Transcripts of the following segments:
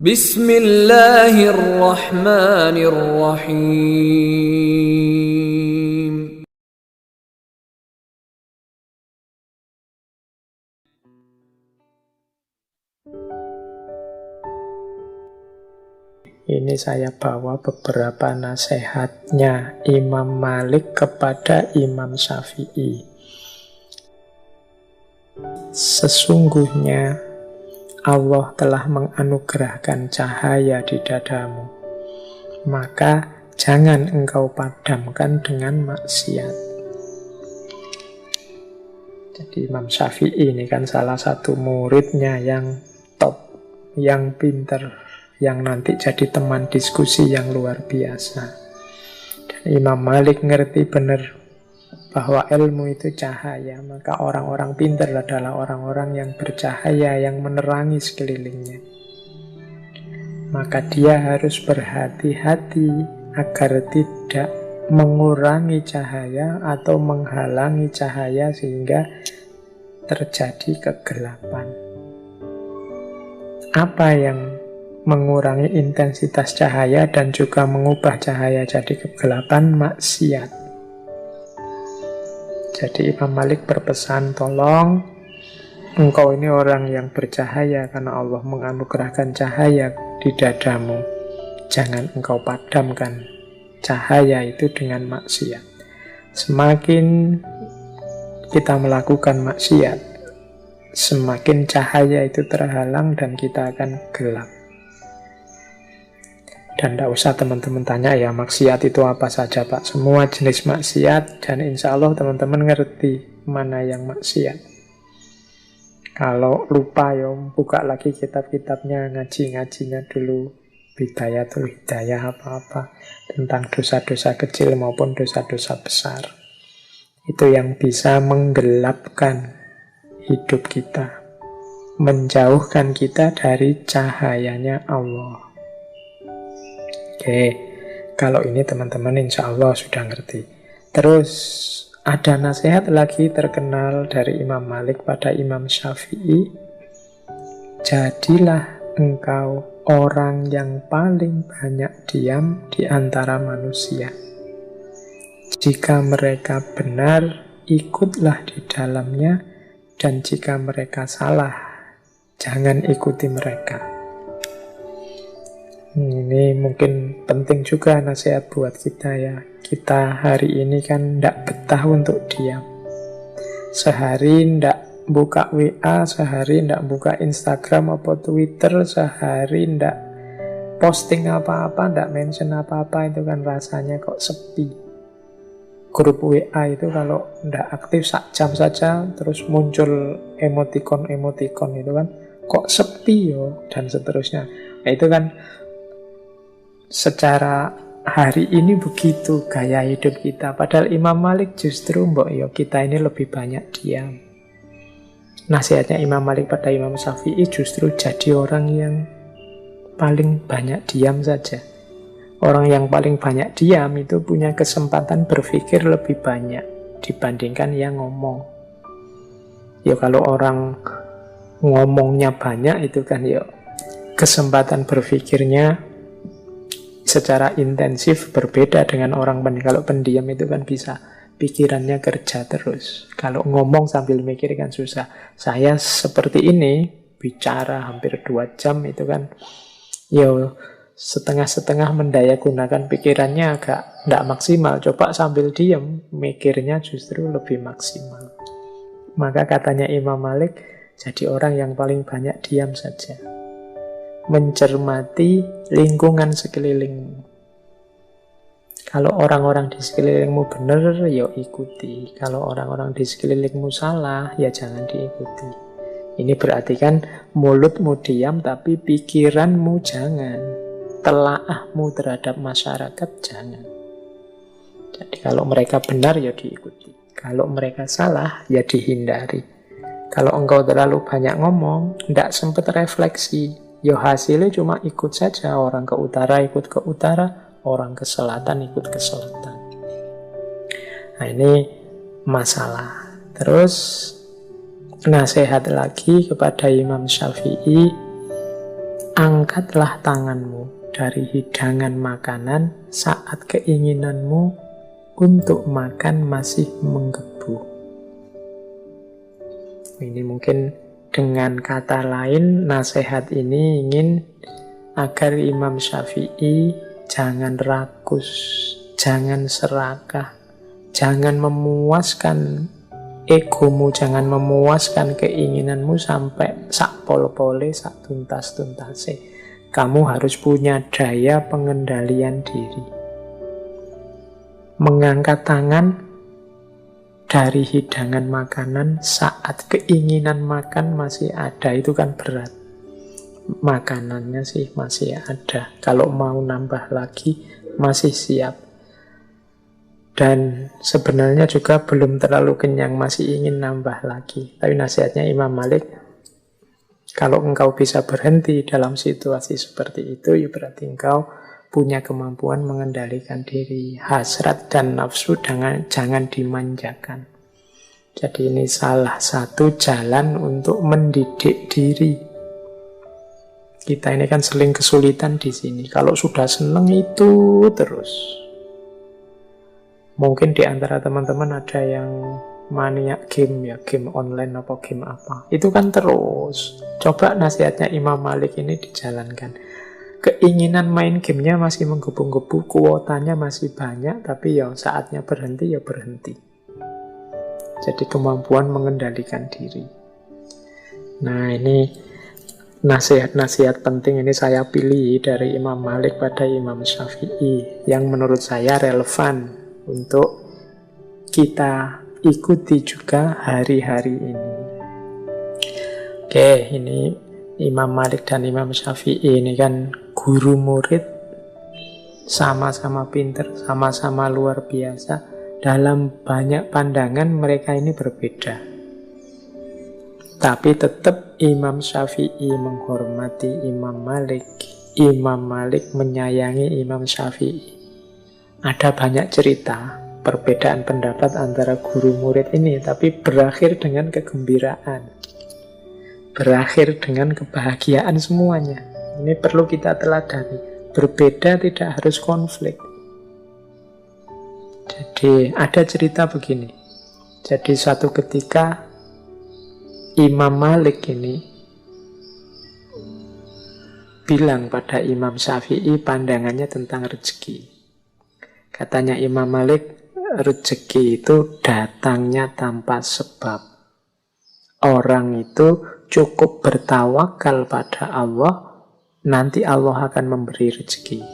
Bismillahirrahmanirrahim. Ini saya bawa beberapa nasihatnya Imam Malik kepada Imam Syafi'i. Sesungguhnya Allah telah menganugerahkan cahaya di dadamu, maka jangan engkau padamkan dengan maksiat. Jadi Imam Syafi'i ini kan salah satu muridnya yang top, yang pinter, yang nanti jadi teman diskusi yang luar biasa. Dan Imam Malik ngerti benar bahwa ilmu itu cahaya, maka orang-orang pintar adalah orang-orang yang bercahaya, yang menerangi sekelilingnya. Maka dia harus berhati-hati agar tidak mengurangi cahaya atau menghalangi cahaya sehingga terjadi kegelapan. Apa yang mengurangi intensitas cahaya dan juga mengubah cahaya jadi kegelapan? Maksiat. Jadi Imam Malik berpesan, tolong engkau ini orang yang bercahaya karena Allah menganugerahkan cahaya di dadamu. Jangan engkau padamkan cahaya itu dengan maksiat. Semakin kita melakukan maksiat, semakin cahaya itu terhalang dan kita akan gelap. Dan tidak usah teman-teman tanya ya maksiat itu apa saja Pak. Semua jenis maksiat, dan insya Allah teman-teman ngerti mana yang maksiat. Kalau lupa ya buka lagi kitab-kitabnya, ngaji-ngajinya dulu, Bidayatul Hidayah apa-apa, tentang dosa-dosa kecil maupun dosa-dosa besar. Itu yang bisa menggelapkan hidup kita, menjauhkan kita dari cahayanya Allah. Oke, kalau ini teman-teman insya Allah sudah ngerti. Terus ada nasihat lagi terkenal dari Imam Malik pada Imam Syafi'i. Jadilah engkau orang yang paling banyak diam di antara manusia. Jika mereka benar, ikutlah di dalamnya, dan jika mereka salah, jangan ikuti mereka. Ini mungkin penting juga nasihat buat kita ya. Kita hari ini kan tidak betah untuk diam. Sehari tidak buka WA, sehari tidak buka Instagram atau Twitter, sehari tidak posting apa-apa, tidak mention apa-apa, itu kan rasanya kok sepi. Grup WA itu kalau tidak aktif sak jam saja, terus muncul emoticon-emoticon itu kan kok sepi yo, dan seterusnya. Nah, itu kan secara hari ini begitu gaya hidup kita. Padahal Imam Malik justru kita ini lebih banyak diam. Nasihatnya Imam Malik pada Imam Syafi'i justru jadi orang yang paling banyak diam saja. Orang yang paling banyak diam itu punya kesempatan berpikir lebih banyak dibandingkan yang ngomong. Ya kalau orang ngomongnya banyak itu kan kesempatan berpikirnya secara intensif berbeda dengan orang pendiam. Kalau pendiam itu kan bisa pikirannya kerja terus. Kalau ngomong sambil mikir kan susah. Saya seperti ini, bicara hampir 2 jam itu kan setengah-setengah mendaya gunakan pikirannya agak tidak maksimal. Coba sambil diam, mikirnya justru lebih maksimal. Maka katanya Imam Malik, jadi orang yang paling banyak diam saja. Mencermati lingkungan sekelilingmu. Kalau orang-orang di sekelilingmu benar, ya ikuti. Kalau orang-orang di sekelilingmu salah, ya jangan diikuti. Ini berarti kan mulutmu diam, tapi pikiranmu jangan. Telaahmu terhadap masyarakat jangan. Jadi kalau mereka benar, ya diikuti. Kalau mereka salah, ya dihindari. Kalau engkau terlalu banyak ngomong, tidak sempat refleksi, hasilnya cuma ikut saja. Orang ke utara ikut ke utara, orang ke selatan ikut ke selatan. Nah ini masalah. Terus nasihat lagi kepada Imam Syafi'i, angkatlah tanganmu dari hidangan makanan saat keinginanmu untuk makan masih menggebu. Ini mungkin dengan kata lain, nasihat ini ingin agar Imam Syafi'i jangan rakus, jangan serakah, jangan memuaskan egomu, jangan memuaskan keinginanmu sampai sak pol-pole, sak tuntas-tuntase. Kamu harus punya daya pengendalian diri. Mengangkat tangan dari hidangan makanan saat keinginan makan masih ada, itu kan berat. Makanannya sih masih ada. Kalau mau nambah lagi, masih siap. Dan sebenarnya juga belum terlalu kenyang, masih ingin nambah lagi. Tapi nasihatnya Imam Malik, kalau engkau bisa berhenti dalam situasi seperti itu, ya berarti engkau punya kemampuan mengendalikan diri. Hasrat dan nafsu jangan dimanjakan. Jadi ini salah satu jalan untuk mendidik diri. Kita ini kan sering kesulitan di sini. Kalau sudah seneng itu terus. Mungkin di antara teman-teman ada yang maniak game ya, game online apa game apa. Itu kan terus. Coba nasihatnya Imam Malik ini dijalankan. Keinginan main gamenya masih menggebu-gebu, kuotanya masih banyak, tapi ya saatnya berhenti ya berhenti. Jadi kemampuan mengendalikan diri. Nah ini nasihat-nasihat penting ini saya pilih dari Imam Malik pada Imam Syafi'i yang menurut saya relevan untuk kita ikuti juga hari-hari ini. Oke, ini Imam Malik dan Imam Syafi'i ini kan guru murid, sama-sama pinter, sama-sama luar biasa. Dalam banyak pandangan mereka ini berbeda. Tapi tetap Imam Syafi'i menghormati Imam Malik. Imam Malik menyayangi Imam Syafi'i. Ada banyak cerita perbedaan pendapat antara guru murid ini, tapi berakhir dengan kegembiraan. Berakhir dengan kebahagiaan semuanya. Ini perlu kita teladani. Berbeda tidak harus konflik. Jadi ada cerita begini. Jadi suatu ketika Imam Malik ini bilang pada Imam Syafi'i pandangannya tentang rezeki. Katanya Imam Malik, rezeki itu datangnya tanpa sebab. Orang itu cukup bertawakal pada Allah, nanti Allah akan memberi rezeki.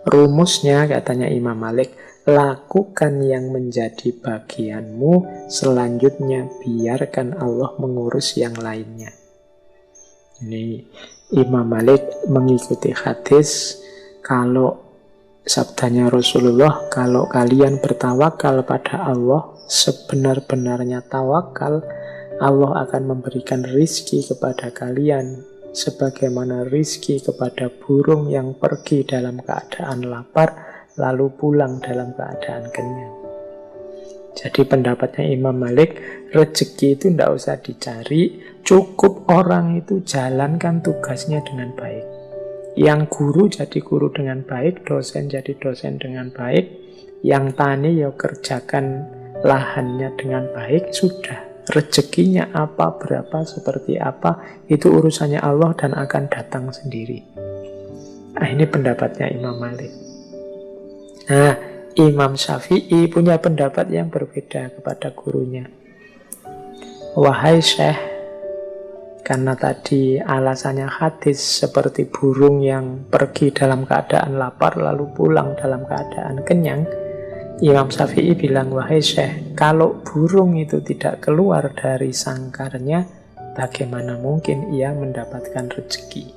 Rumusnya, katanya Imam Malik, lakukan yang menjadi bagianmu, selanjutnya biarkan Allah mengurus yang lainnya. Ini Imam Malik mengikuti hadis, kalau sabdanya Rasulullah, kalau kalian bertawakal pada Allah, sebenar-benarnya tawakal, Allah akan memberikan rizki kepada kalian sebagaimana rizki kepada burung yang pergi dalam keadaan lapar lalu pulang dalam keadaan kenyang. Jadi pendapatnya Imam Malik, rezeki itu tidak usah dicari, cukup orang itu jalankan tugasnya dengan baik. Yang guru jadi guru dengan baik, dosen jadi dosen dengan baik, yang tani ya kerjakan lahannya dengan baik, sudah. Rezekinya apa, berapa, seperti apa, itu urusannya Allah dan akan datang sendiri. Nah, ini pendapatnya Imam Malik. Nah, Imam Syafi'i punya pendapat yang berbeda kepada gurunya. Wahai Syekh, karena tadi alasannya hadis seperti burung yang pergi dalam keadaan lapar lalu pulang dalam keadaan kenyang, Imam Syafi'i bilang, wahai Syekh, kalau burung itu tidak keluar dari sangkarnya, bagaimana mungkin ia mendapatkan rezeki?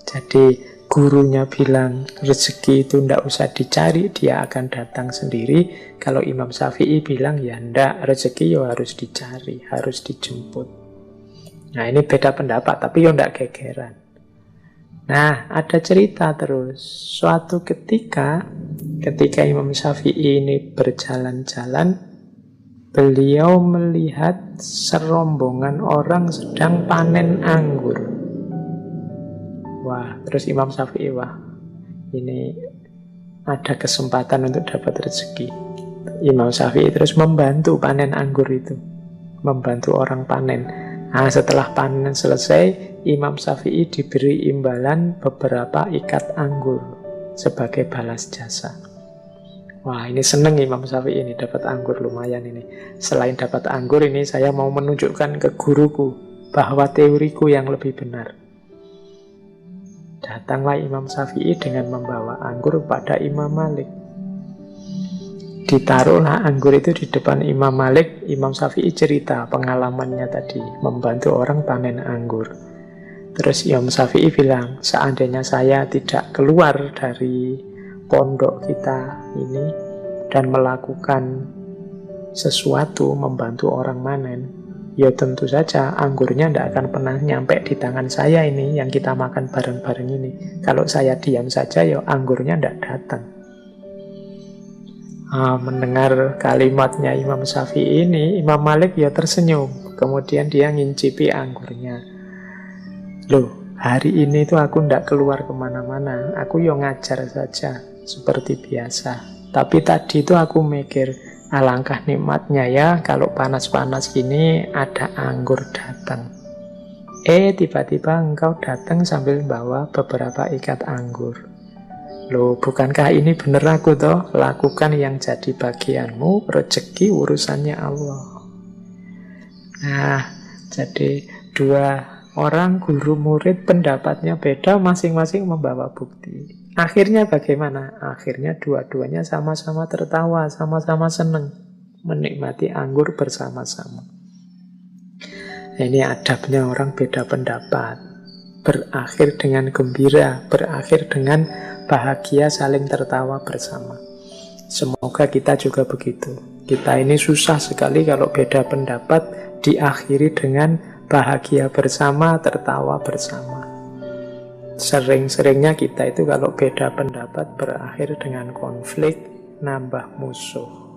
Jadi gurunya bilang rezeki itu tidak usah dicari, dia akan datang sendiri. Kalau Imam Syafi'i bilang, ya ndak, rezeki ya harus dicari, harus dijemput. Nah ini beda pendapat, tapi ya ndak gegeran. Nah, ada cerita terus. Suatu ketika Imam Syafi'i ini berjalan-jalan, beliau melihat serombongan orang sedang panen anggur. Terus Imam Syafi'i, wah ini ada kesempatan untuk dapat rezeki. Imam Syafi'i terus membantu panen anggur itu, membantu orang panen. Nah, setelah panen selesai, Imam Syafi'i diberi imbalan beberapa ikat anggur sebagai balas jasa. Wah, ini seneng Imam Syafi'i ini, dapat anggur lumayan ini. Selain dapat anggur ini, saya mau menunjukkan ke guruku bahwa teoriku yang lebih benar. Datanglah Imam Syafi'i dengan membawa anggur pada Imam Malik. Ditaruhlah anggur itu di depan Imam Malik. Imam Syafi'i cerita pengalamannya tadi, membantu orang panen anggur. Terus Imam Syafi'i bilang, seandainya saya tidak keluar dari pondok kita ini dan melakukan sesuatu membantu orang panen, ya tentu saja anggurnya tidak akan pernah nyampe di tangan saya ini yang kita makan bareng-bareng ini. Kalau saya diam saja, ya anggurnya tidak datang. Mendengar kalimatnya Imam Syafi'i ini, Imam Malik ya tersenyum. Kemudian dia ngincipi anggurnya. Loh, hari ini tuh aku tidak keluar kemana-mana. Aku ya ngajar saja, seperti biasa. Tapi tadi itu aku mikir, alangkah nikmatnya ya kalau panas-panas gini ada anggur datang. Tiba-tiba engkau datang sambil bawa beberapa ikat anggur. Loh, bukankah ini bener aku toh? Lakukan yang jadi bagianmu, rezeki urusannya Allah. Nah, jadi dua orang guru murid pendapatnya beda, masing-masing membawa bukti. Akhirnya bagaimana? Akhirnya dua-duanya sama-sama tertawa, sama-sama senang menikmati anggur bersama-sama. Ini adabnya orang beda pendapat. Berakhir dengan gembira, berakhir dengan bahagia, saling tertawa bersama. Semoga kita juga begitu. Kita ini susah sekali kalau beda pendapat diakhiri dengan bahagia bersama, tertawa bersama. Sering-seringnya kita itu kalau beda pendapat berakhir dengan konflik, nambah musuh.